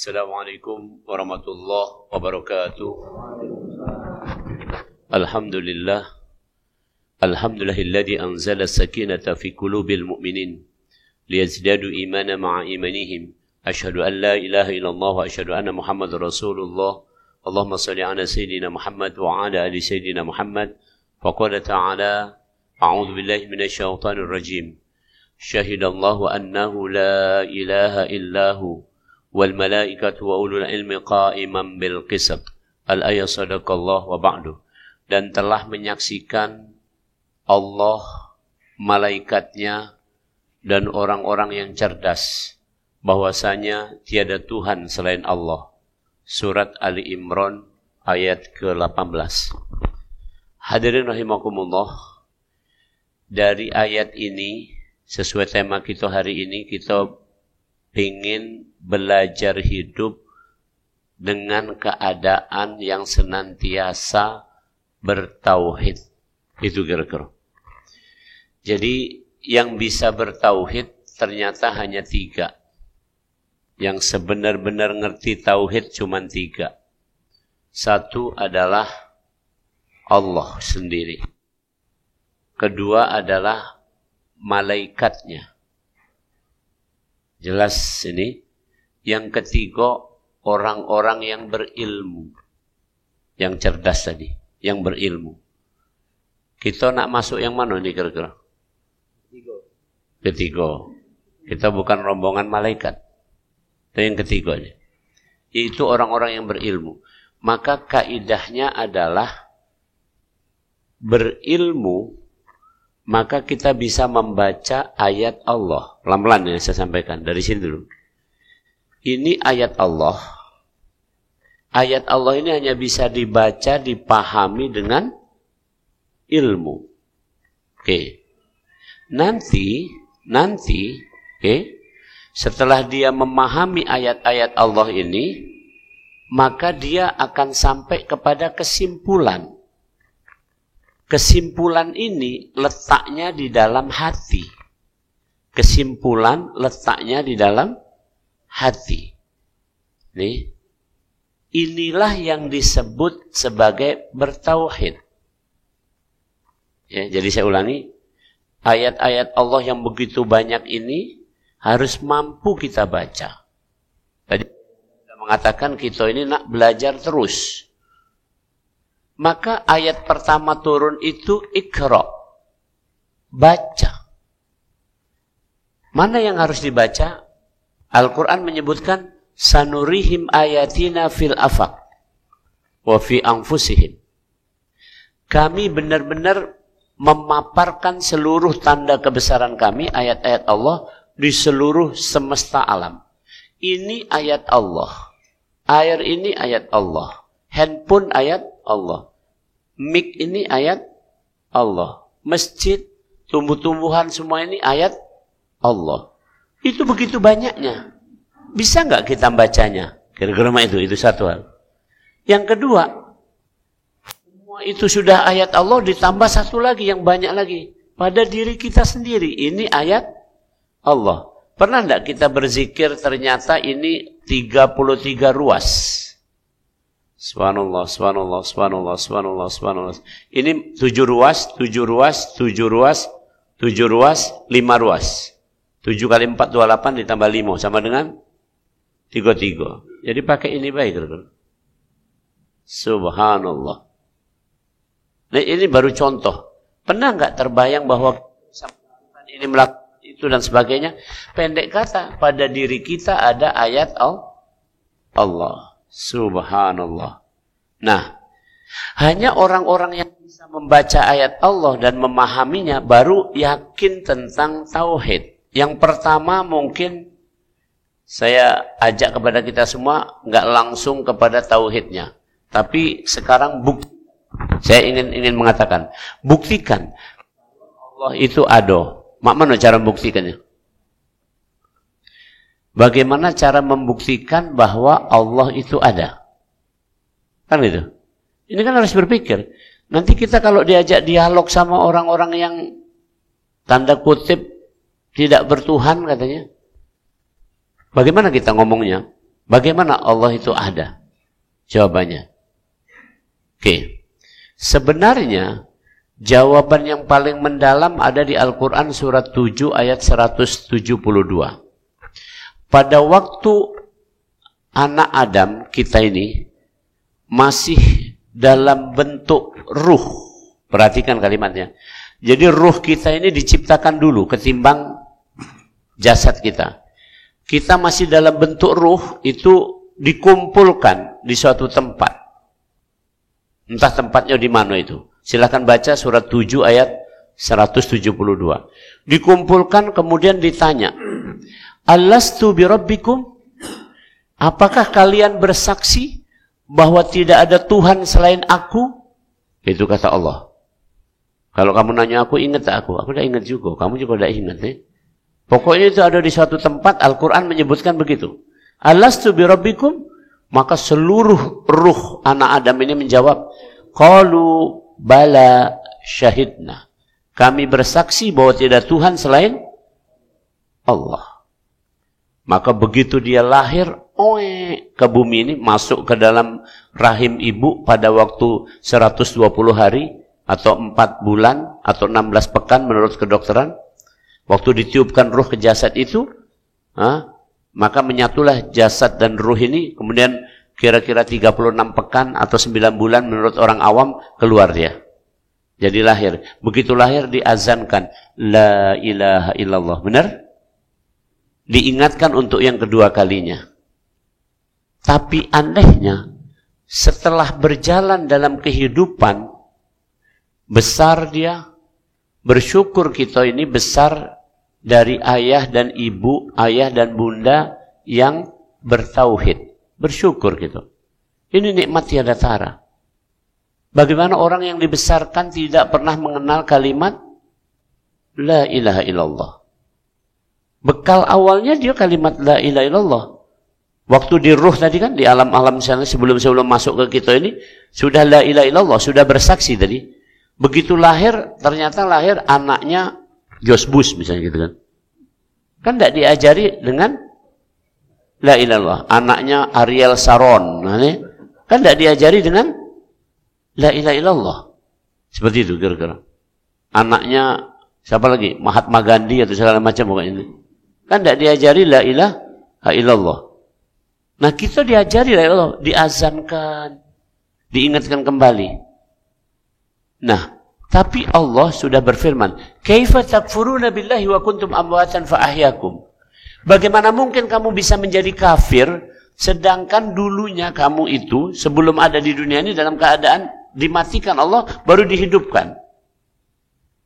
Assalamualaikum warahmatullahi wabarakatuh. Alhamdulillah. Alhamdulillahilladzi anzala as-sakinata fi qulubil mu'minin liyazdadu imanan ma'a imanihim. Asyhadu an la ilaha illallah wa asyhadu anna Muhammadar Rasulullah. Allahumma shalli ala sayyidina Muhammad wa ala ali sayyidina Muhammad. Faqala ta'ala a'udzu billahi minasy syaithanir rajim. Syahidallahu annahu la ilaha illahu wal malaikatu wa ulul ilmi qa'iman bil qisat. Al-ayat sadaqallah wa ba'du. Dan telah menyaksikan Allah, malaikatnya, dan orang-orang yang cerdas bahwasanya tiada Tuhan selain Allah. Surat Ali Imran ayat ke-18. Hadirin rahimakumullah, dari ayat ini sesuai tema kita hari ini, kita ingin belajar hidup dengan keadaan yang senantiasa bertauhid. Itu kira-kira. Jadi yang bisa bertauhid ternyata hanya 3. Yang sebenar-benar ngerti tauhid cuma 3. 1 adalah Allah sendiri. Kedua adalah malaikatnya. Jelas ini. Yang ketiga, orang-orang yang berilmu. Yang cerdas tadi, yang berilmu. Kita nak masuk yang mana nih kira-kira? Ketiga. Kita bukan rombongan malaikat. Itu yang ketiga nih. Itu orang-orang yang berilmu. Maka kaidahnya adalah berilmu, maka kita bisa membaca ayat Allah. Pelan-pelan ya saya sampaikan. Dari sini dulu. Ini ayat Allah. Ayat Allah ini hanya bisa dibaca, dipahami dengan ilmu. Oke. Nanti, oke, setelah dia memahami ayat-ayat Allah ini, maka dia akan sampai kepada kesimpulan. Kesimpulan ini letaknya di dalam hati. Kesimpulan letaknya di dalam hati. Nih, inilah yang disebut sebagai bertauhid. Ya, jadi saya ulangi, ayat-ayat Allah yang begitu banyak ini harus mampu kita baca. Tadi saya mengatakan kita ini nak belajar terus. Maka ayat pertama turun itu Iqra. Baca. Mana yang harus dibaca? Al-Quran menyebutkan sanurihim ayatina fil afaq wa fi anfusihim. Kami benar-benar memaparkan seluruh tanda kebesaran kami, ayat-ayat Allah, di seluruh semesta alam. Ini ayat Allah. Air ini ayat Allah. Handphone ayat Allah. Mic ini ayat Allah. Masjid, tumbuh-tumbuhan semua ini ayat Allah. Itu begitu banyaknya. Bisa nggak kita bacanya? Kira-kira itu satu hal. Yang kedua, semua itu sudah ayat Allah, ditambah satu lagi yang banyak lagi. Pada diri kita sendiri, ini ayat Allah. Pernah nggak kita berzikir ternyata ini 33 ruas? Subhanallah, subhanallah, subhanallah, subhanallah, subhanallah. Ini 7 ruas, 7 ruas, 7 ruas, 7 ruas, 5 ruas. 7 kali 4, 28 ditambah 5 sama dengan 33. Jadi pakai ini baik. Subhanallah. Nah ini baru contoh. Pernah nggak terbayang bahwa ini melakukan itu dan sebagainya? Pendek kata, pada diri kita ada ayat Allah. Subhanallah. Nah, hanya orang-orang yang bisa membaca ayat Allah dan memahaminya baru yakin tentang tauhid. Yang pertama mungkin saya ajak kepada kita semua nggak langsung kepada tauhidnya, tapi sekarang saya ingin mengatakan, buktikan Allah itu ada. Mana cara membuktikannya? Bagaimana cara membuktikan bahwa Allah itu ada? Kan gitu. Ini kan harus berpikir. Nanti kita kalau diajak dialog sama orang-orang yang tanda kutip tidak bertuhan katanya, bagaimana kita ngomongnya? Bagaimana Allah itu ada? Jawabannya. Oke. Sebenarnya jawaban yang paling mendalam ada di Al-Quran surat 7 ayat 172. Pada waktu anak Adam kita ini masih dalam bentuk ruh. Perhatikan kalimatnya. Jadi ruh kita ini diciptakan dulu ketimbang jasad kita. Kita masih dalam bentuk ruh itu dikumpulkan di suatu tempat. Entah tempatnya di mana itu. Silakan baca surat 7 ayat 172. Dikumpulkan kemudian ditanya, Alastu birabbikum? Apakah kalian bersaksi bahwa tidak ada Tuhan selain aku? Itu kata Allah. Kalau kamu nanya aku, ingat tak aku? Aku dah ingat juga. Kamu juga dah ingat. Pokoknya itu ada di suatu tempat, Al-Quran menyebutkan begitu. Alastu birabbikum? Maka seluruh ruh anak Adam ini menjawab, Qalu bala syahidna. Kami bersaksi bahwa tidak Tuhan selain Allah. Maka begitu dia lahir, ke bumi ini, masuk ke dalam rahim ibu pada waktu 120 hari, atau 4 bulan, atau 16 pekan menurut kedokteran. Waktu ditiupkan ruh ke jasad itu, maka menyatulah jasad dan ruh ini, kemudian kira-kira 36 pekan atau 9 bulan menurut orang awam, keluar dia. Jadi lahir. Begitu lahir diazankan, La ilaha illallah. Benar? Diingatkan untuk yang kedua kalinya. Tapi anehnya, setelah berjalan dalam kehidupan, besar dia, bersyukur kita ini besar dari ayah dan ibu, ayah dan bunda yang bertauhid. Bersyukur gitu. Ini nikmat tiada tara. Bagaimana orang yang dibesarkan tidak pernah mengenal kalimat La ilaha illallah. Bekal awalnya dia kalimat La ilaha illallah. Waktu di ruh tadi kan, di alam-alam sana sebelum masuk ke kita ini, sudah La ilaha illallah, sudah bersaksi tadi. Begitu lahir, ternyata lahir anaknya George Bush misalnya gitu kan. Kan tidak diajari dengan La ilaha illallah. Anaknya Ariel Sharon. Kan tidak diajari dengan La ilaha illallah. Seperti itu kira-kira. Anaknya siapa lagi? Mahatma Gandhi atau segala macam pokoknya ini. Kan tidak diajari La ilaha illallah. Nah kita diajari La ilaha illallah. Diazankan. Diingatkan kembali. Nah, tapi Allah sudah berfirman, "Kaifa takfuruna billahi wa kuntum amwatan fa ahyakum?" Bagaimana mungkin kamu bisa menjadi kafir sedangkan dulunya kamu itu sebelum ada di dunia ini dalam keadaan dimatikan Allah baru dihidupkan.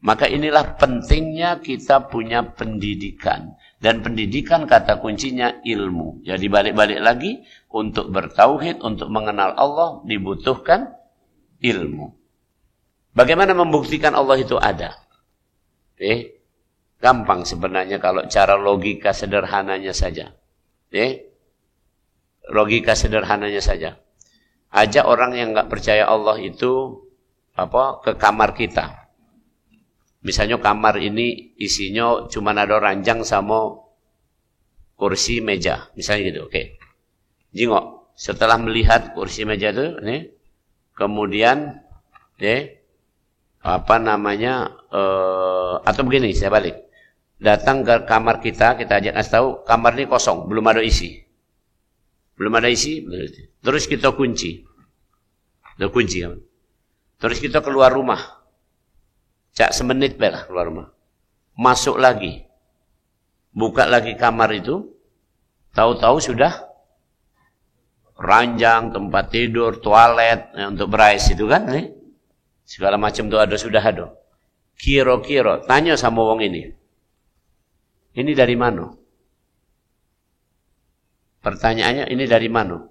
Maka inilah pentingnya kita punya pendidikan. Dan pendidikan kata kuncinya ilmu. Jadi balik-balik lagi untuk bertauhid, untuk mengenal Allah dibutuhkan ilmu. Bagaimana membuktikan Allah itu ada? Gampang sebenarnya kalau cara logika sederhananya saja. Logika sederhananya saja. Ajak orang yang nggak percaya Allah itu ke kamar kita. Misalnya kamar ini isinya cuma ada ranjang sama kursi meja, misalnya gitu. Oke. Jingok. Setelah melihat kursi meja itu, kemudian atau begini, saya balik. Datang ke kamar kita ajak kasih tahu, kamar ini kosong, belum ada isi. Belum ada isi, terus kita kunci. Terus kita keluar rumah. Cak semenit lah keluar rumah. Masuk lagi. Buka lagi kamar itu. Tahu-tahu sudah ranjang, tempat tidur, toilet, untuk berais itu kan. Segala macam itu sudah ada. Kira-kira tanya sama wong ini. Ini dari mana? Pertanyaannya ini dari mana?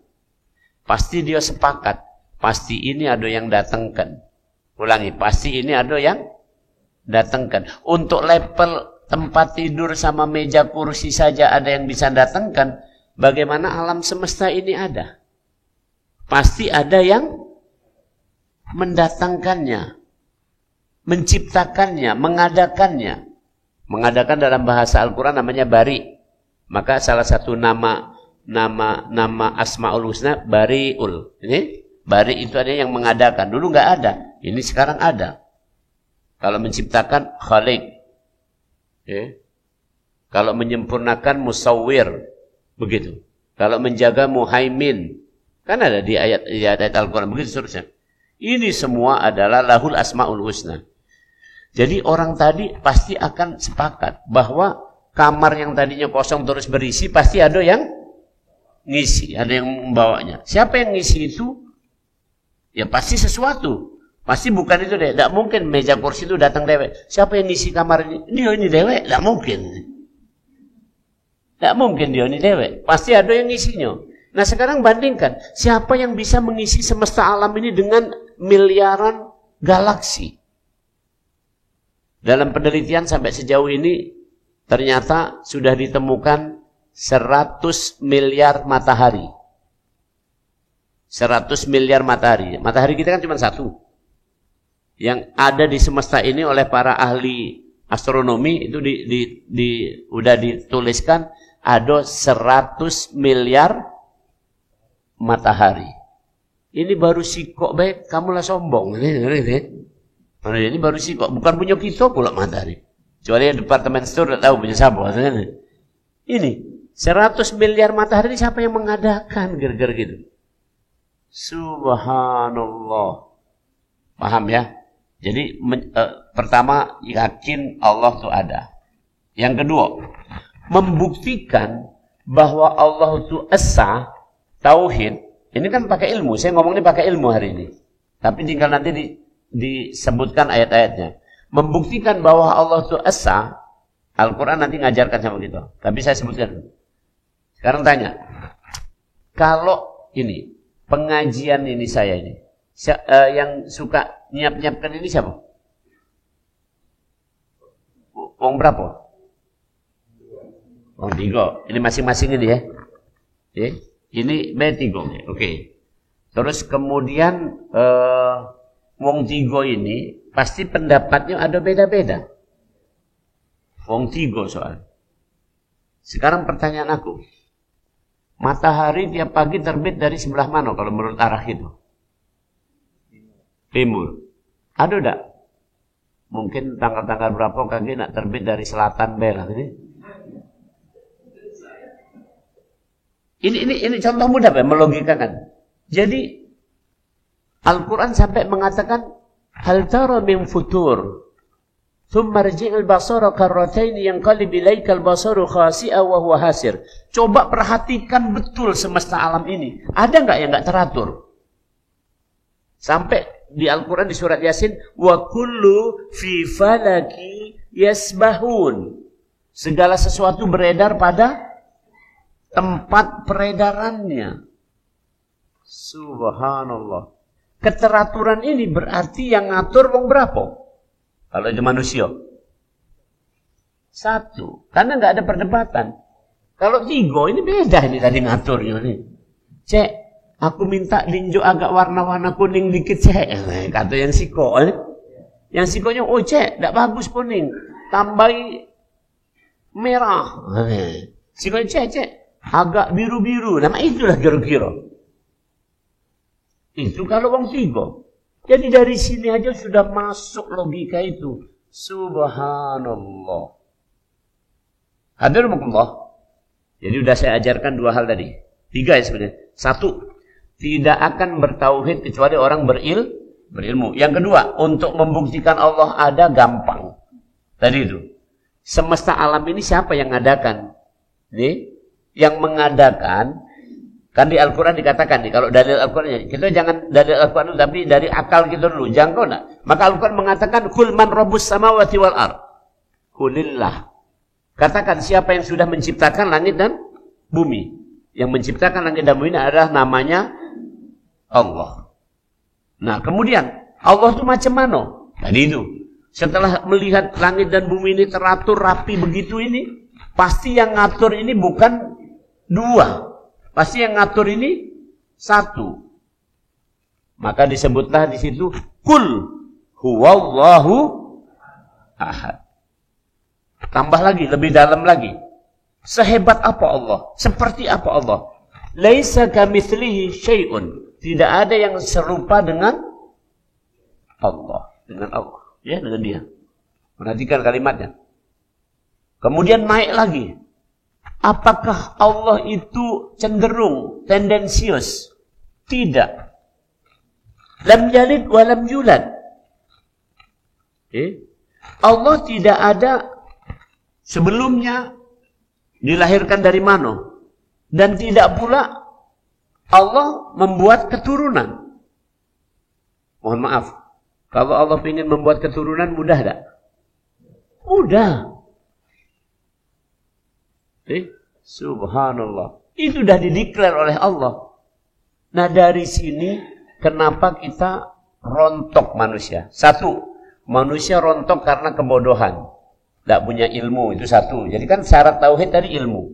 Pasti dia sepakat. Pasti ini ada yang datangkan. Ulangi, pasti ini ada yang datangkan. Untuk level tempat tidur sama meja kursi saja ada yang bisa datangkan. Bagaimana alam semesta ini ada? Pasti ada yang mendatangkannya, menciptakannya, mengadakannya. Mengadakan dalam bahasa Al-Quran namanya bari. Maka salah satu nama nama Asmaul Husna Bariul. Ini Bari itu ada yang mengadakan. Dulu nggak ada. Ini sekarang ada. Kalau menciptakan Khaliq. Ya. Kalau menyempurnakan Musawwir. Begitu. Kalau menjaga Muhaimin. Kan ada di ayat Al-Quran. Begitu seterusnya. Ini semua adalah lahul Asmaul Husna. Jadi orang tadi pasti akan sepakat bahwa kamar yang tadinya kosong terus berisi pasti ada yang ngisi, ada yang membawanya. Siapa yang ngisi itu? Ya pasti sesuatu. Pasti bukan itu deh. Tidak mungkin meja kursi itu datang dewek. Siapa yang ngisi kamar ini? Dia ini dewek. Tidak mungkin. Tidak mungkin dia ini dewek. Pasti ada yang ngisinya. Nah sekarang bandingkan. Siapa yang bisa mengisi semesta alam ini dengan miliaran galaksi? Dalam penelitian sampai sejauh ini ternyata sudah ditemukan 100 miliar matahari. 100 miliar matahari. Matahari kita kan cuma satu. Yang ada di semesta ini oleh para ahli astronomi itu udah dituliskan ada 100 miliar matahari. Ini baru sikok baik, kamulah sombong. Ini baru sikok, bukan punya kita pula matahari. Kecuali departemen store tidak tahu punya siapa. Ini 100 miliar matahari ini siapa yang mengadakan gara-gara gitu? Subhanallah. Paham ya? Jadi pertama yakin Allah itu ada. Yang kedua, membuktikan bahwa Allah itu esa, tauhid. Ini kan pakai ilmu. Saya ngomong ini pakai ilmu hari ini. Tapi tinggal nanti disebutkan ayat-ayatnya. Membuktikan bahwa Allah itu esa, Al-Quran nanti ngajarkan sama kita. Tapi saya sebutkan. Sekarang tanya. Kalau ini, pengajian ini saya ini. Yang suka nyiap-nyiapkan ini siapa? Wong berapa? Wong 3. Ini masing-masing ini ya. Ini B3. Oke. Terus kemudian wong 3 ini pasti pendapatnya ada beda-beda. Wong 3 soal. Sekarang pertanyaan aku. Matahari tiap pagi terbit dari sebelah mana kalau menurut arah itu? Timur. Ada enggak? Mungkin tanggal-tanggal berapa kaki nak terbit dari selatan belah ini? Ini contoh mudah Pak, melogikakan. Jadi Al-Quran sampai mengatakan hal tara min futur thumma rji'il basara karratain yanqalib ilaikal basaru khasi'a wa huwa hasir. Coba perhatikan betul semesta alam ini. Ada enggak yang enggak teratur? Sampai di Al-Quran di surat Yasin wa kullu fi falaki yasbahun. Segala sesuatu beredar pada tempat peredarannya. Subhanallah. Keteraturan ini berarti yang ngatur wong berapa? Kalau itu manusia. 1. Karena nggak ada perdebatan. Kalau 3 ini beda ini tadi ngaturnya nih. Cek, aku minta linjo agak warna-warna kuning dikit cek. Kata yang siko. Yang sikonya, oh cek, tidak bagus kuning. Tambahi merah. Sikonya cek. Agak biru-biru. Nama itulah kira-kira. Itu kalau wong 3. Jadi dari sini aja sudah masuk logika itu. Subhanallah. Hadirumullah. Jadi sudah saya ajarkan 2 hal tadi. 3 ya sebenarnya. 1. Tidak akan bertauhid kecuali orang berilmu. Yang kedua, untuk membuktikan Allah ada gampang. Tadi itu. Semesta alam ini siapa yang mengadakan? Nih, yang mengadakan, kan di Al-Quran dikatakan nih, kalau dalil Al-Quran, kita jangan dalil Al-Quran tapi dari akal kita dulu, jangkau enggak? Maka Al-Quran mengatakan, Kul man rabbus samawati wal ard. Kulillah. Katakan siapa yang sudah menciptakan langit dan bumi. Yang menciptakan langit dan bumi ini adalah namanya Allah. Nah kemudian, Allah itu macam mana? Tadi itu. Setelah melihat langit dan bumi ini teratur rapi begitu ini, pasti yang ngatur ini bukan 2. Pasti yang ngatur ini 1. Maka disebutlah di situ Kul huwallahu ahad. Tambah lagi, lebih dalam lagi. Sehebat apa Allah? Seperti apa Allah? Laisa kamitslihi syai'un. Tidak ada yang serupa dengan Allah. Dengan Allah. Ya, dengan dia. Perhatikan kalimatnya. Kemudian naik lagi. Apakah Allah itu cenderung, tendensius? Tidak. Lam yalid wa lam yulad. Allah tidak ada sebelumnya dilahirkan dari mana. Dan tidak pula Allah membuat keturunan. Mohon maaf. Kalau Allah ingin membuat keturunan, mudah tak? Mudah. Subhanallah. Itu sudah dideklar oleh Allah. Nah, dari sini kenapa kita rontok manusia? Satu, manusia rontok karena kebodohan. Tidak punya ilmu, itu satu. Jadi kan syarat tauhid tadi ilmu.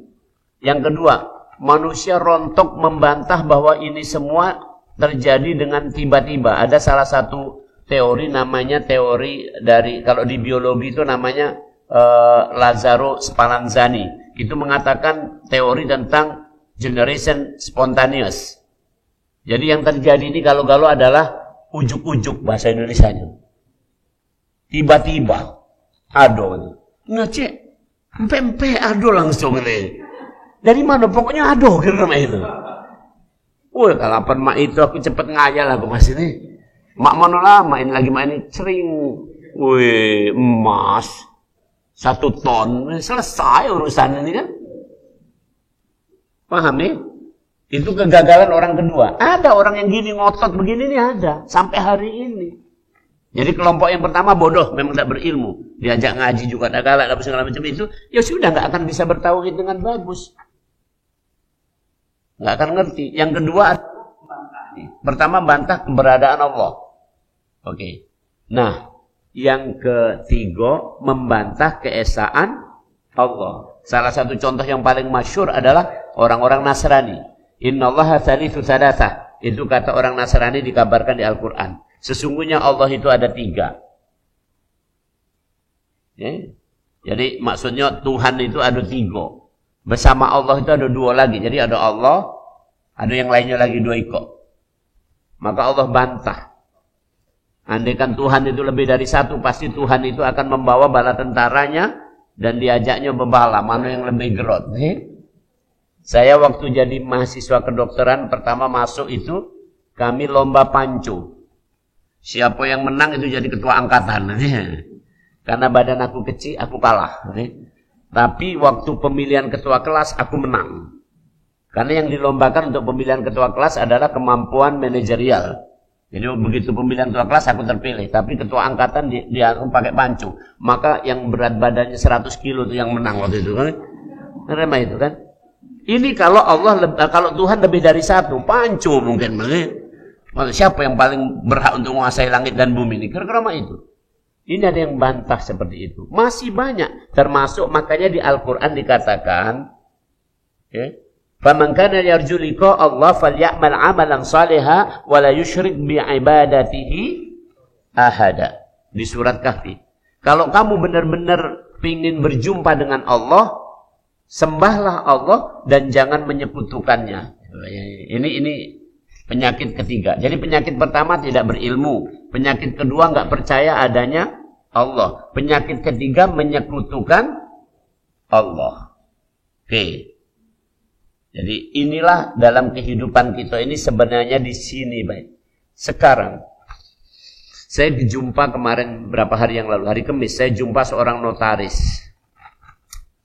Yang kedua, manusia rontok membantah bahwa ini semua terjadi dengan tiba-tiba. Ada salah satu teori namanya teori dari, kalau di biologi itu namanya Lazzaro Spallanzani. Itu mengatakan teori tentang generation spontaneous. Jadi yang terjadi ini galau-galau adalah ujuk-ujuk bahasa Indonesianya. Tiba-tiba ado. Ngecek, empe ado langsung ini. Dari mana? Pokoknya ado kira itu. Woi, kalapan mak itu aku cepet ngayal aku mas ini. Mak mana lama ini lagi main sering. Woi, emas 1 ton, selesai urusan ini kan. Paham nih? Itu kegagalan orang kedua. Ada orang yang gini ngotot begini nih ada sampai hari ini. Jadi kelompok yang pertama bodoh, memang tidak berilmu. Diajak ngaji juga tak galak, apa segala macam itu, ya sudah nggak akan bisa bertauhid dengan bagus. Nggak akan ngerti. Yang kedua, pertama bantah keberadaan Allah. Oke. Nah, yang ketiga membantah keesaan Allah. Salah satu contoh yang paling masyhur adalah orang-orang Nasrani. Innallaha tsalitsu tsalatsa. Itu kata orang Nasrani dikabarkan di Al-Qur'an. Sesungguhnya Allah itu ada 3. Ya. Jadi maksudnya Tuhan itu ada 3. Bersama Allah itu ada 2 lagi. Jadi ada Allah, ada yang lainnya lagi 2 ikut. Maka Allah bantah. Andaikan Tuhan itu lebih dari 1, pasti Tuhan itu akan membawa bala tentaranya dan diajaknya membala. Mana yang lebih gerot? Saya waktu jadi mahasiswa kedokteran pertama masuk itu kami lomba pancu. Siapa yang menang itu jadi ketua angkatan. Karena badan aku kecil, aku kalah. Tapi waktu pemilihan ketua kelas aku menang. Karena yang dilombakan untuk pemilihan ketua kelas adalah kemampuan manajerial. Jadi begitu pemilihan ketua kelas aku terpilih. Tapi ketua angkatan dia pakai pancu. Maka yang berat badannya 100 kilo itu yang menang waktu itu. Remeh itu kan. Ini kalau kalau Tuhan lebih dari 1, pancu mungkin. Siapa yang paling berhak untuk menguasai langit dan bumi ini? Kira-kira itu. Ini ada yang bantah seperti itu. Masih banyak. Termasuk makanya di Al-Quran dikatakan, "Faman kana yarju liqa Allah falyamal 'amalan shalihan wa la yusyrik bi ibadatihi ahada." Di surat Kahfi. Kalau kamu benar-benar ingin berjumpa dengan Allah, sembahlah Allah dan jangan menyekutukannya. Ini penyakit ketiga. Jadi penyakit pertama tidak berilmu. Penyakit kedua nggak percaya adanya Allah. Penyakit ketiga menyekutukan Allah. Oke. Jadi inilah dalam kehidupan kita ini sebenarnya di sini, baik. Sekarang saya dijumpa kemarin berapa hari yang lalu, hari Kamis, saya jumpa seorang notaris.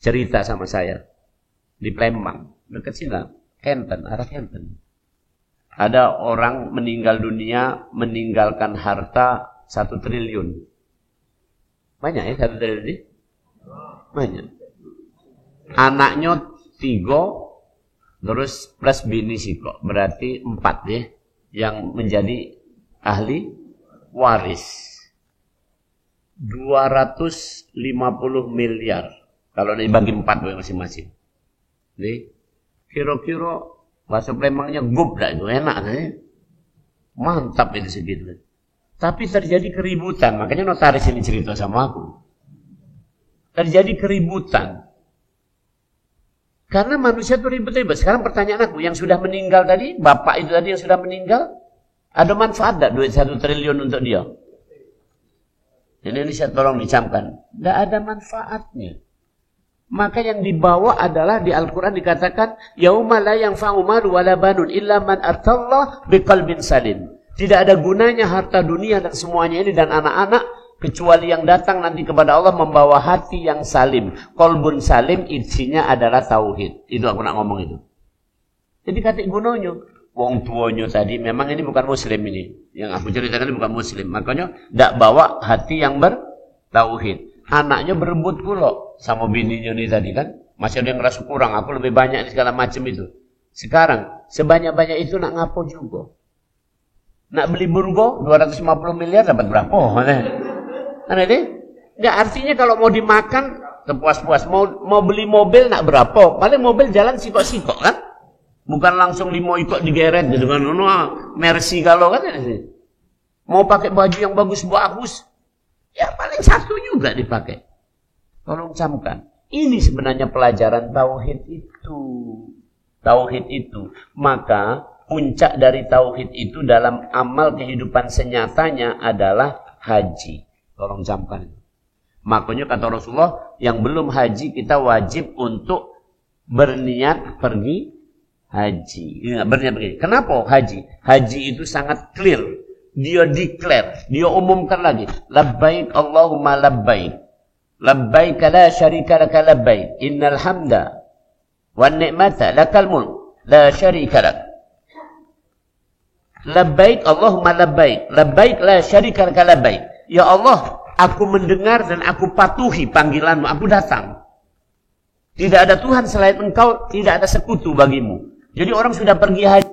Cerita sama saya di Palembang, dekat sini, Kenten, arah Kenten. Ada orang meninggal dunia meninggalkan harta 1 triliun. Banyak ya 1 triliun ini? Banyak. Anaknya 3, terus plus bini sih kok. Berarti 4 ya. Yang menjadi ahli waris. 250 miliar. Kalau dibagi 4 masing-masing. Nih, kira-kira bahasa Palembangnya gup dah itu, enak kan? Mantap itu segitu. Tapi terjadi keributan, makanya notaris ini cerita sama aku. Terjadi keributan. Karena manusia itu ribet-ribet. Sekarang pertanyaan aku, yang sudah meninggal tadi, bapak itu tadi yang sudah meninggal, ada manfaat tak duit 1 triliun untuk dia? Ini saya tolong dicamkan. Tidak ada manfaatnya. Maka yang dibawa adalah di Al-Quran dikatakan, yauma la yanfa'u malu wala banun illa man atallah biqalbin salim. Tidak ada gunanya harta dunia dan semuanya ini dan anak-anak, kecuali yang datang nanti kepada Allah membawa hati yang salim. Qalbun salim isinya adalah tauhid. Itu aku nak ngomong itu. Jadi katik gunanya. Wong tuanya tadi memang ini bukan muslim ini. Yang aku ceritakan ini bukan muslim. Makanya tidak bawa hati yang bertauhid. Anaknya berebut pula sama bininya ini tadi kan. Masih ada yang ngerasa kurang. Aku lebih banyak ini segala macam itu. Sekarang sebanyak-banyak itu nak ngapo juga. Nak beli burgo 250 miliar dapat berapa? Karena ini, nggak artinya kalau mau dimakan terpuas-puas, mau beli mobil nak berapa? Paling mobil jalan sikok-sikok kan? Bukan langsung 5 ikut digeret gitu kan? Mercy kalau kan ini. Mau pakai baju yang bagus, ya paling 1 juga dipakai. Tolong camkan. Ini sebenarnya pelajaran tauhid itu. Tauhid itu. Maka puncak dari tauhid itu dalam amal kehidupan senyatanya adalah haji. Tolong camkan. Makanya kata Rasulullah, yang belum haji kita wajib untuk berniat pergi haji. Berniat pergi. Kenapa haji? Haji itu sangat clear. Dia declare, dia umumkan lagi. Labbaik Allahumma labbaik. Labbaik la syarika laka labbaik. Innal hamda wan ni'mata lakal mulk la syarika lak. Labbaik Allahumma labbaik. Labbaik la syarika laka labbaik. Ya Allah, aku mendengar dan aku patuhi panggilanmu, aku datang. Tidak ada Tuhan selain engkau, tidak ada sekutu bagimu. Jadi orang sudah pergi haji,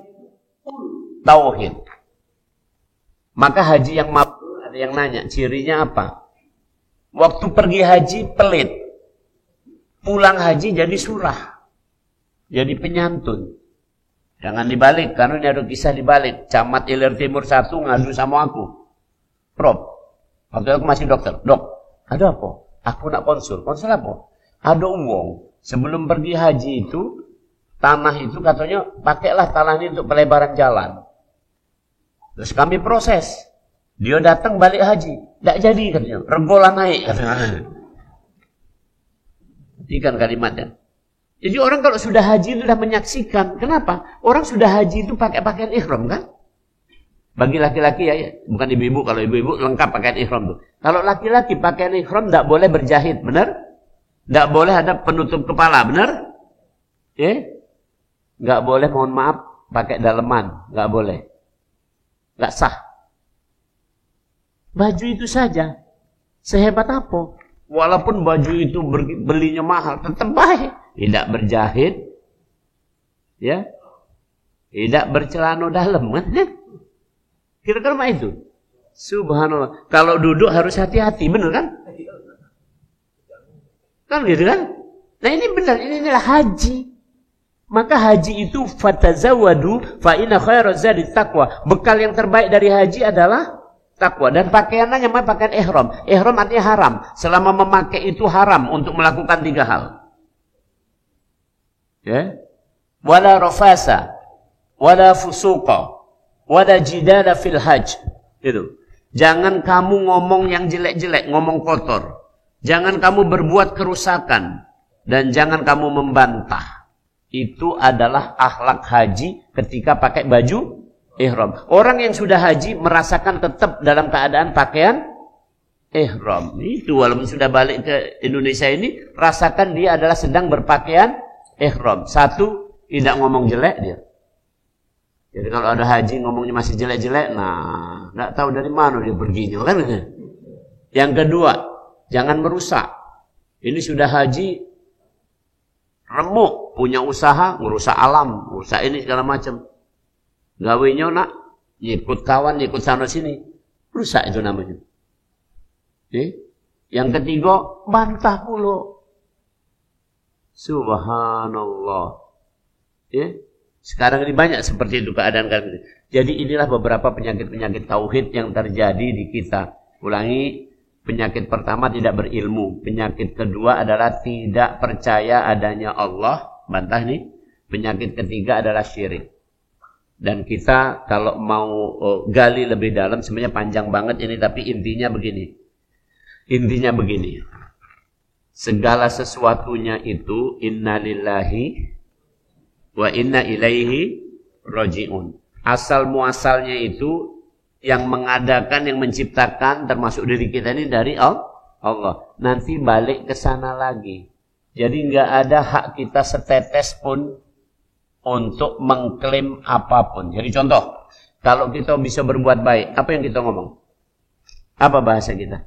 tauhid. Maka haji yang mabrur, ada yang nanya, cirinya apa? Waktu pergi haji pelit. Pulang haji jadi surah. Jadi penyantun. Jangan dibalik, karena ini ada kisah dibalik. Camat Ilir Timur 1 ngadu sama aku. Prof, waktu aku masih dokter. Dok, ada apa? Aku nak konsul. Konsul apa? Ada uang. Sebelum pergi haji itu, tanah itu katanya, pakailah tanah ini untuk pelebaran jalan. Terus kami proses. Dia datang balik haji. Tidak jadi katanya. Regola naik katanya. Ikan kalimatnya. Jadi orang kalau sudah haji itu sudah menyaksikan. Kenapa? Orang sudah haji itu pakai pakaian ihram kan? Bagi laki-laki ya, bukan ibu-ibu. Kalau ibu-ibu lengkap pakaian ihram tuh. Kalau laki-laki pakaian ihram tidak boleh berjahit, benar? Tidak boleh ada penutup kepala, benar? Nggak boleh, mohon maaf, pakai daleman, nggak boleh, nggak sah. Baju itu saja, sehebat apa? Walaupun baju itu belinya mahal, tetap baik. Tidak berjahit, ya, tidak bercelana dalam, kan? Kira-kira mah itu. Subhanallah. Kalau duduk harus hati-hati, benar kan? Kan gitu kan? Nah ini benar, inilah haji. Maka haji itu fatazawwadu fa inna khairaz zadi taqwa. Bekal yang terbaik dari haji adalah takwa. Dan pakaiannya namanya pakaian ihram. Ihram artinya haram. Selama memakai itu haram untuk melakukan 3 hal. Ya. Wala rafasa, wala fusuqa, wala jidala fil hajj. Itu. Jangan kamu ngomong yang jelek-jelek, ngomong kotor. Jangan kamu berbuat kerusakan dan jangan kamu membantah. Itu adalah akhlak haji ketika pakai baju ihram. Orang yang sudah haji merasakan tetap dalam keadaan pakaian ihram. Itu walaupun sudah balik ke Indonesia ini, rasakan dia adalah sedang berpakaian ihram. 1, tidak ngomong jelek dia. Jadi kalau ada haji ngomongnya masih jelek-jelek, nah, nggak tahu dari mana dia perginya kan. Yang kedua, jangan merusak. Ini sudah haji remuk, punya usaha, ngerusak alam, ngerusak ini segala macam. Gawenya nak, ikut kawan, ikut sana sini. Rusak itu namanya. Yang ketiga, bantah pula. Subhanallah. Sekarang ini banyak seperti itu keadaan kali. Jadi inilah beberapa penyakit-penyakit tauhid yang terjadi di kita. Ulangi, penyakit pertama tidak berilmu. Penyakit kedua adalah tidak percaya adanya Allah. bantah nih. Penyakit ketiga adalah syirik. Dan kita kalau mau gali lebih dalam, sebenarnya panjang banget ini, tapi intinya begini. Intinya begini. Segala sesuatunya itu innalillahi wa inna ilaihi raji'un. Asal muasalnya itu yang mengadakan, yang menciptakan, termasuk diri kita ini dari Allah. Nanti balik ke sana lagi. Jadi nggak ada hak kita setetes pun untuk mengklaim apapun. Jadi contoh, kalau kita bisa berbuat baik, apa yang kita ngomong? Apa bahasa kita?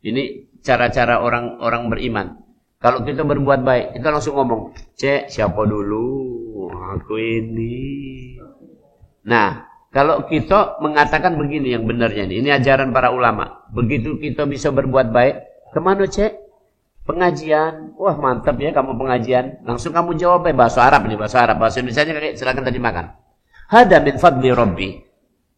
Ini cara-cara orang beriman. Kalau kita berbuat baik, kita langsung ngomong, cek siapa dulu? Aku ini. Nah, kalau kita mengatakan begini yang benarnya ini ajaran para ulama. Begitu kita bisa berbuat baik, kemana cek? Pengajian. Wah mantap ya kamu pengajian. Langsung kamu jawab bahasa Arab nih, bahasa Arab. Bahasa Indonesianya kakek silakan tadi makan. Hada min fadli Rabbi.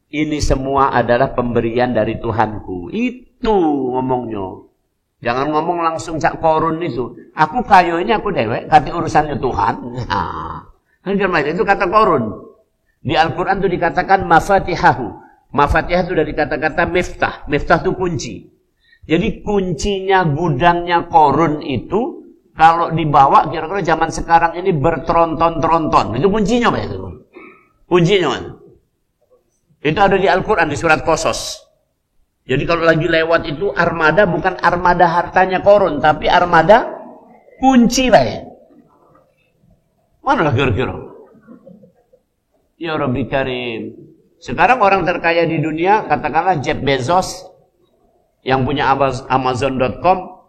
Ini semua adalah pemberian dari Tuhanku. Itu ngomongnya. Jangan ngomong langsung cak korun itu. Aku kayo ini aku dewek, kata urusannya Tuhan. Nah, itu kata korun. Di Al-Quran itu dikatakan mafatihahu. Mafatihah itu dari kata-kata miftah. Miftah itu kunci. Jadi kuncinya gudangnya korun itu kalau dibawa kira-kira zaman sekarang ini bertronton-tronton. Itu kuncinya apa itu? Kuncinya apa? Itu ada di Al-Quran di surat Qasas. Jadi kalau lagi lewat itu armada bukan armada hartanya korun, tapi armada kunci lah ya. Mana kira-kira? Ya Rabbi Karim. Sekarang orang terkaya di dunia, katakanlah Jeff Bezos yang punya Amazon.com,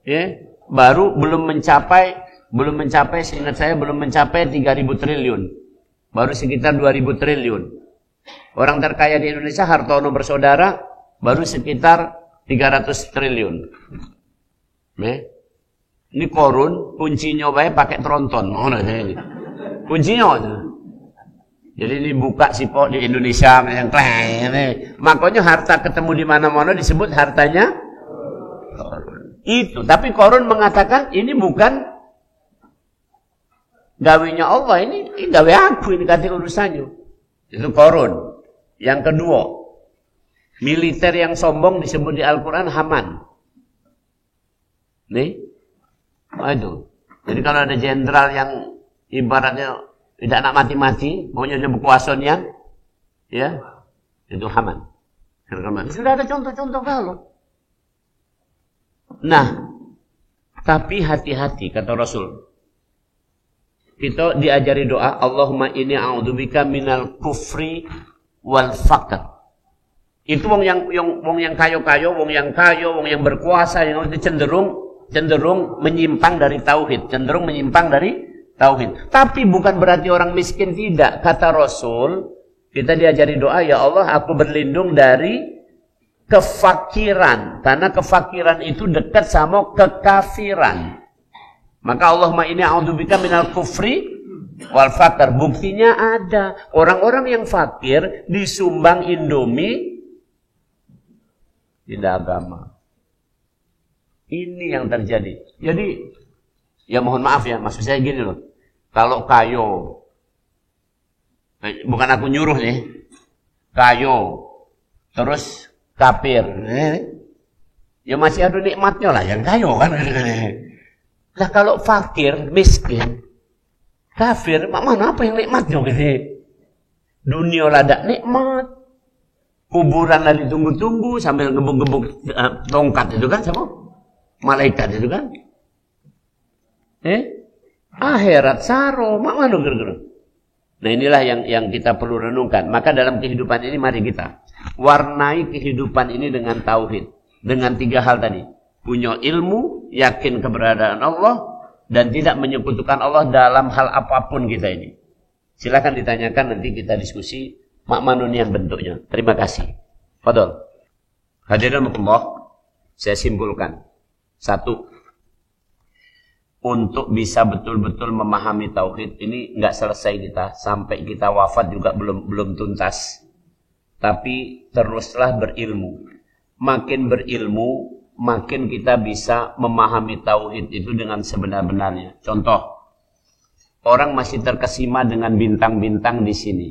ya, baru belum mencapai, seingat saya belum mencapai 3.000 triliun. Baru sekitar 2.000 triliun. Orang terkaya di Indonesia, Hartono bersaudara, baru sekitar 300 triliun. Ini korun, kuncinya pakai tronton. Kuncinya itu. Jadi ini buka sipok di Indonesia yang kleng. Makanya harta ketemu di mana-mana disebut hartanya korun. Itu. Tapi korun mengatakan ini bukan gawinya Allah, ini gawe aku, ini kata urusannya. Itu korun. Yang kedua, militer yang sombong disebut di Al-Quran Haman. Nih, itu. Jadi kalau ada jenderal yang ibaratnya tidak nak mati-mati, maunya dia berkuasa nian, ya, itu Haman. Sudah ada contoh-contoh kalau. Nah, tapi hati-hati kata Rasul. Kita diajari doa, Allahumma inni a'udzubika minal kufri wal faqr. Itu wong yang kayo-kayo, wong yang berkuasa, yang itu cenderung menyimpang dari tauhid, cenderung menyimpang dari tauhid. Tapi bukan berarti orang miskin tidak. Kata Rasul, kita diajari doa, ya Allah, aku berlindung dari kefakiran. Karena kefakiran itu dekat sama kekafiran. Maka Allahumma inni a'udzubika minal kufri wal faqr. Buktinya ada. Orang-orang yang fakir disumbang Indomie tidak agama. Ini yang terjadi. Jadi, ya mohon maaf ya, maksud saya gini loh. Kalau kayo, bukan aku nyuruh nih, kayo, terus kafir, ya masih ada nikmatnya lah, yang kayo kan. Lah kalau fakir, miskin, kafir, mana apa yang nikmatnya gitu? Dunia lada nikmat, kuburan lah ditunggu-tunggu sambil gebuk-gebuk tongkat itu kan sama malaikat itu kan. Akhirat saro, mana kira-kira? Nah inilah yang kita perlu renungkan. Maka dalam kehidupan ini mari kita warnai kehidupan ini dengan tauhid, dengan 3 hal tadi. Punya ilmu, yakin keberadaan Allah, dan tidak menyekutukan Allah dalam hal apapun kita ini. Silakan ditanyakan, nanti kita diskusi mak manunian bentuknya. Terima kasih. Fadol. Hadirin Allah, saya simpulkan. 1. Untuk bisa betul-betul memahami tauhid ini nggak selesai kita sampai kita wafat juga belum tuntas. Tapi teruslah berilmu. Makin berilmu, makin kita bisa memahami tauhid itu dengan sebenar-benarnya. Contoh, orang masih terkesima dengan bintang-bintang di sini.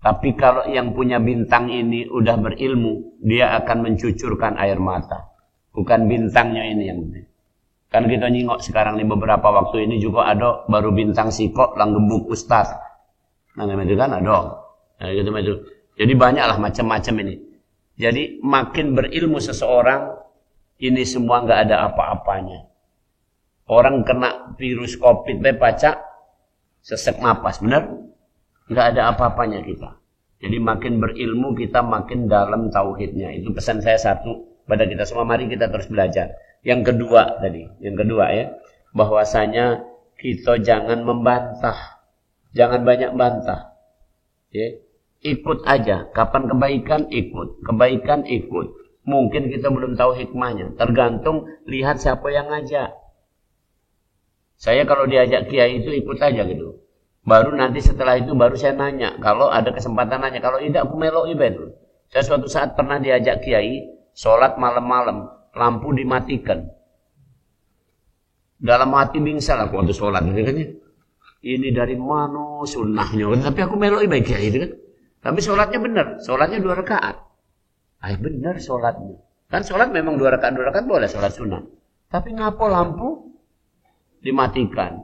Tapi kalau yang punya bintang ini udah berilmu, dia akan mencucurkan air mata. Bukan bintangnya ini yang penting. Kan kita nyingok sekarang nih beberapa waktu ini juga ada baru bintang sikok langgembuk ustaz. Nah itu kan ada. Nah, gitu itu. Jadi banyaklah macam-macam ini. Jadi makin berilmu seseorang, ini semua nggak ada apa-apanya. Orang kena virus COVID, pacak, sesek napas, benar? Nggak ada apa-apanya kita. Jadi makin berilmu kita makin dalam tauhidnya. Itu pesan saya satu pada kita semua. Mari kita terus belajar. Yang kedua ya, bahwasanya kita jangan membantah, jangan banyak bantah. Ya. Ikut aja. Kapan kebaikan ikut, kebaikan ikut. Mungkin kita belum tahu hikmahnya. Tergantung lihat siapa yang ngajak. Saya kalau diajak kiai itu ikut aja gitu. Baru nanti setelah itu baru saya nanya. Kalau ada kesempatan nanya. Kalau tidak aku melok ibadah. Saya suatu saat pernah diajak kiai sholat malam-malam, lampu dimatikan. Dalam hati bingsal aku waktu sholat. Ini dari mana sunnahnya? Tapi aku melok ibadah kiai itu kan. Tapi sholatnya benar. Sholatnya 2 rakaat. Benar sholatnya. Kan sholat memang 2 rakaat boleh sholat sunnah. Tapi ngapa lampu dimatikan?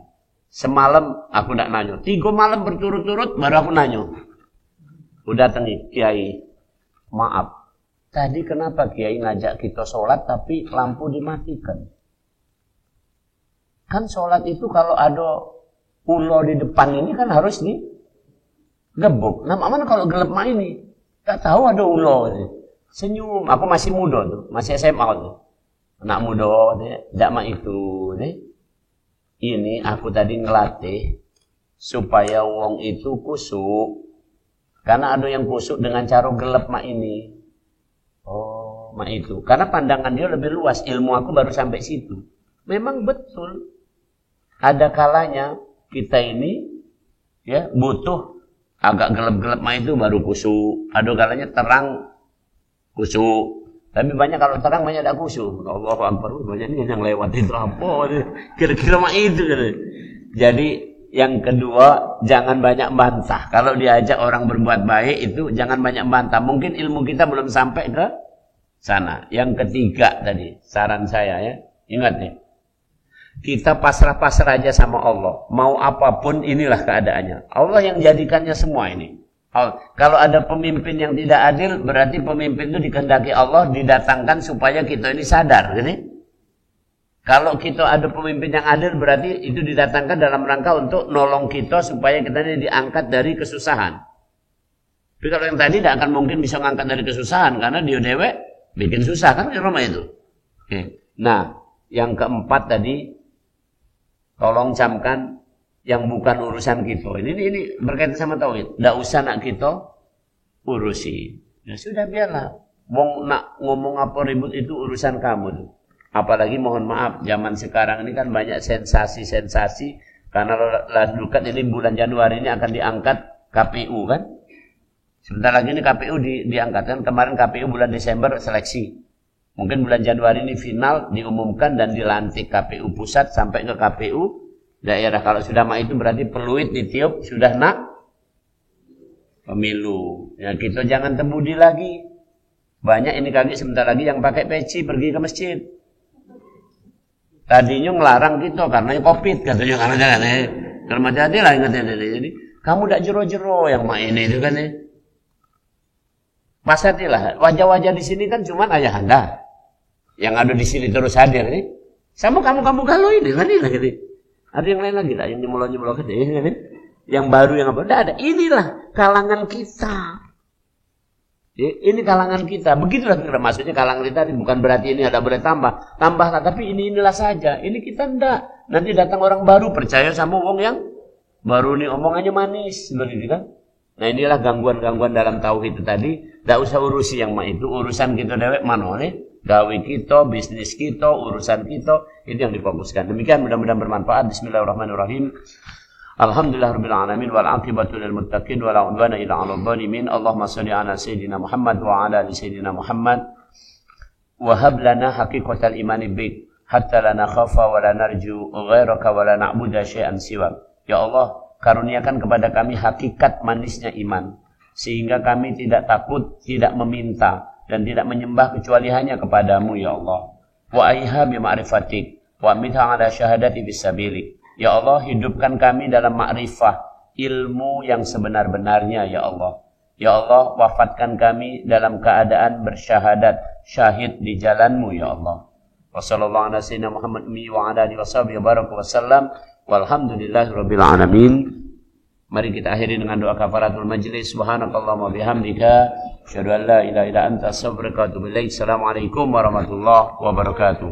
Semalam aku tidak nanya. 3 malam berturut-turut baru aku nanya. Udah tengi, kiai. Maaf. Tadi kenapa kiai ngajak kita sholat tapi lampu dimatikan? Kan sholat itu kalau ada ulo di depan ini kan harus digebuk. Nah mana kalau gelap mah ini? Gak tahu ada ulo. Senyum. Aku masih muda tuh. Masih SMA tuh. Anak muda. Tidak mah itu. Ini aku tadi ngelatih supaya wong itu kusuk. Karena ada yang kusuk dengan cara gelap mak ini. Oh, mak itu. Karena pandangan dia lebih luas. Ilmu aku baru sampai situ. Memang betul. Ada kalanya kita ini ya butuh agak gelap-gelap mak itu baru kusuk. Ada kalanya terang kusuk. Tapi banyak kalau terang banyak ada khusyuk. Allahu Akbar, banyak ini yang lewat itu apa? Kira-kira mah itu. Jadi yang kedua jangan banyak bantah. Kalau diajak orang berbuat baik itu jangan banyak bantah. Mungkin ilmu kita belum sampai ke sana. Yang ketiga tadi saran saya ya, ingat nih. Kita pasrah-pasrah aja sama Allah. Mau apapun inilah keadaannya. Allah yang jadikannya semua ini. Kalau ada pemimpin yang tidak adil, berarti pemimpin itu dikehendaki Allah didatangkan supaya kita ini sadar. Gitu? Kalau kita ada pemimpin yang adil, berarti itu didatangkan dalam rangka untuk nolong kita supaya kita ini diangkat dari kesusahan. Tapi kalau yang tadi tidak akan mungkin bisa mengangkat dari kesusahan, karena dia dewek bikin susah kan di rumah itu. Oke. Nah, yang keempat tadi, tolong camkan yang bukan urusan kita. Ini berkaitan sama tauhid. Tidak usah nak kita urusi. Ya sudah biarlah. Wong nak ngomong apa ribut itu urusan kamu tuh. Apalagi mohon maaf zaman sekarang ini kan banyak sensasi-sensasi karena dekat ini bulan Januari ini akan diangkat KPU kan. Sebentar lagi ini KPU diangkat kan. Kemarin KPU bulan Desember seleksi. Mungkin bulan Januari ini final diumumkan dan dilantik KPU pusat sampai ke KPU daerah. Kalau sudah mah itu berarti peluit ditiup sudah nak pemilu. Ya kita jangan tembudi lagi. Banyak ini kaki sebentar lagi yang pakai peci pergi ke masjid. Tadinya ngelarang kita karena Covid katanya karena jangan kalau macam ada lah ingatnya. Jadi kamu tidak jero-jero yang mak ini itu kan ya. Pas lah wajah-wajah di sini kan cuma ayah anda yang ada di sini terus hadir nih. Sama kamu kalau ini kan ini gitu. Ada yang lain lagi lah, yang nyemolo-nyemolo gede, yang baru yang apa? Tidak ada. Inilah kalangan kita. Ini kalangan kita. Begitulah kira maksudnya kalangan kita. Bukan berarti ini ada boleh tambahlah. Tapi inilah saja. Ini kita ndak. Nanti datang orang baru percaya sama wong yang baru nih omongannya manis, begitu kan? Nah inilah gangguan-gangguan dalam tauhid itu tadi. Tidak usah urusi yang itu. Urusan kita dewek mana nih? Gawe kita, bisnis kita, urusan kita, ini yang difokuskan. Demikian mudah-mudahan bermanfaat. Bismillahirrahmanirrahim. Alhamdulillahirabbil alamin wal aqibatu lil muttaqin wala udwana illa 'alal zalimin. Allahumma shalli ala sayyidina Muhammad wa ala ali sayyidina Muhammad. Wa hab lana haqiqatal imani bik hatta la nakhafa wa la narju ghairaka wa la na'budu syai'an siwak. Ya Allah, karuniakan kepada kami hakikat manisnya iman, sehingga kami tidak takut, tidak meminta, dan tidak menyembah kecuali hanya kepadamu, ya Allah. Wa aiha bima'rifatik, wa mitha ala syahadati bisabilik. Ya Allah, hidupkan kami dalam ma'rifah, ilmu yang sebenar-benarnya, ya Allah. Ya Allah, wafatkan kami dalam keadaan bersyahadat, syahid di jalanmu, ya Allah. Wa sallallahu ala sayyidina Muhammad wa ala alihi washabihi baraka wasallam. Walhamdulillahirabbil alamin. Mari kita akhiri dengan doa kafaratul majlis. Subhanakallahumma bihamdika asyhadu an la ilaha illa anta astaghfiruka wa atubu ilaik. Assalamualaikum warahmatullahi wabarakatuh.